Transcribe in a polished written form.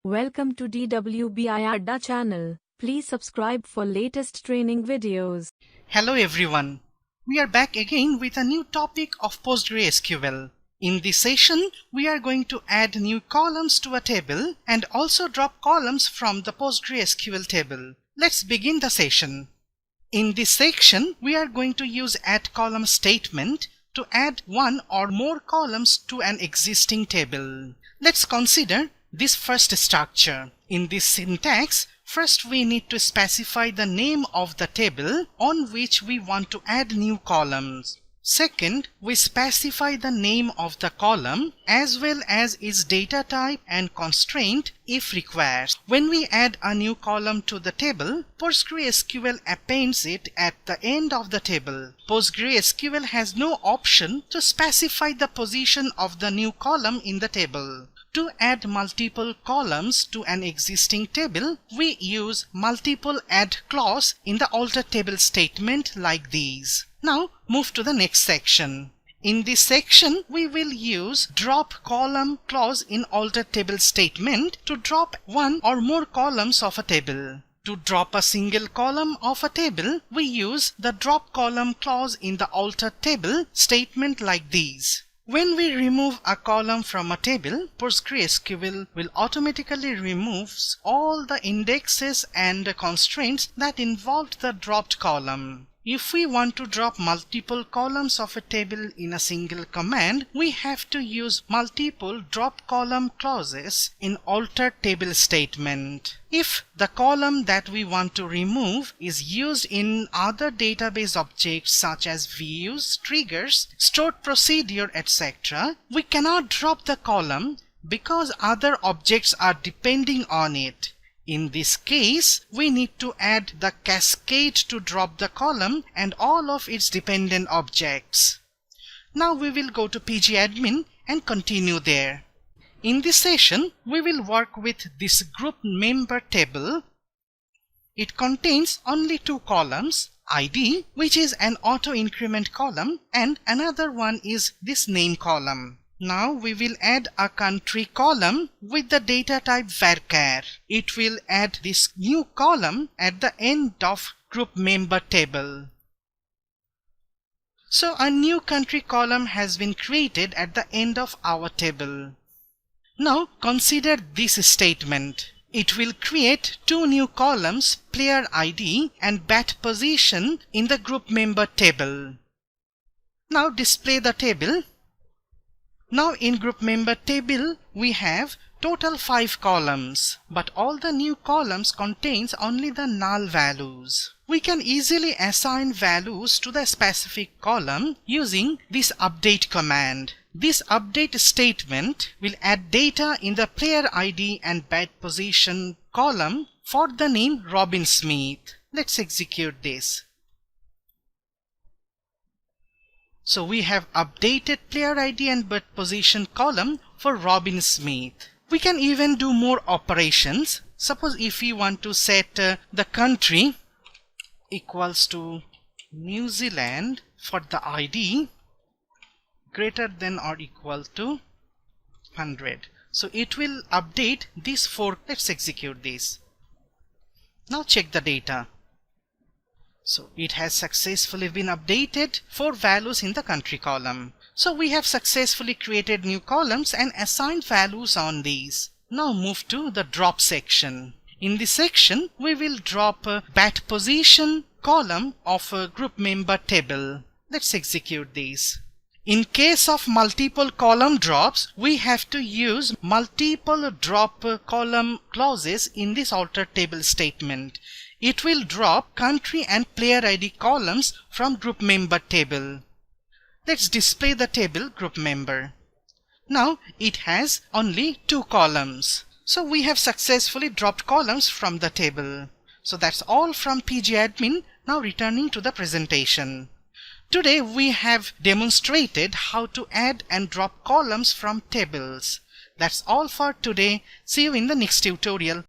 Welcome to DWBI Adda channel. Please subscribe for latest training videos. Hello everyone. We are back again with a new topic of PostgreSQL. In this session, we are going to add new columns to a table and also drop columns from the PostgreSQL table. Let's begin the session. In this section, we are going to use add column statement to add one or more columns to an existing table. Let's consider this first structure. In this syntax, first we need to specify the name of the table on which we want to add new columns. Second, we specify the name of the column as well as its data type and constraint if required. When we add a new column to the table, PostgreSQL appends it at the end of the table. PostgreSQL has no option to specify the position of the new column in the table. To add multiple columns to an existing table, we use multiple add clause in the alter table statement like these. Now move to the next section. In this section, we will use drop column clause in alter table statement to drop one or more columns of a table. To drop a single column of a table, we use the drop column clause in the alter table statement like these. When we remove a column from a table, PostgreSQL will automatically remove all the indexes and constraints that involved the dropped column. If we want to drop multiple columns of a table in a single command, we have to use multiple drop column clauses in alter table statement. If the column that we want to remove is used in other database objects such as views, triggers, stored procedure, etc., we cannot drop the column because other objects are depending on it. In this case, we need to add the cascade to drop the column and all of its dependent objects. Now we will go to pgadmin and continue there. In this session, we will work with this group member table. It contains only two columns, ID, which is an auto increment column, and another one is this name column. Now we will add a country column with the data type varchar. It will add this new column at the end of group member table. So a new country column has been created at the end of our table. Now consider this statement. It will create two new columns, player ID and bat position, in the group member table. Now display the table. Now in group member table, we have total 5 columns, but all the new columns contains only the null values. We can easily assign values to the specific column using this update command. This update statement will add data in the player ID and bat position column for the name Robin Smith. Let's execute this. So we have updated player ID and bat position column for Robin Smith. We can even do more operations. Suppose if we want to set the country equals to New Zealand for the ID greater than or equal to 100. So it will update these 4. Let's execute this. Now check the data. So it has successfully been updated 4 values in the country column. So we have successfully created new columns and assigned values on these. Now move to the drop section. In this section, we will drop a bat position column of a group member table. Let's execute these. In case of multiple column drops, we have to use multiple drop column clauses in this alter table statement. It will drop country and player ID columns from group member table. Let's display the table group member. Now it has only 2 columns. So we have successfully dropped columns from the table. So that's all from pgadmin. Now returning to the presentation. Today we have demonstrated how to add and drop columns from tables. That's all for today. See you in the next tutorial.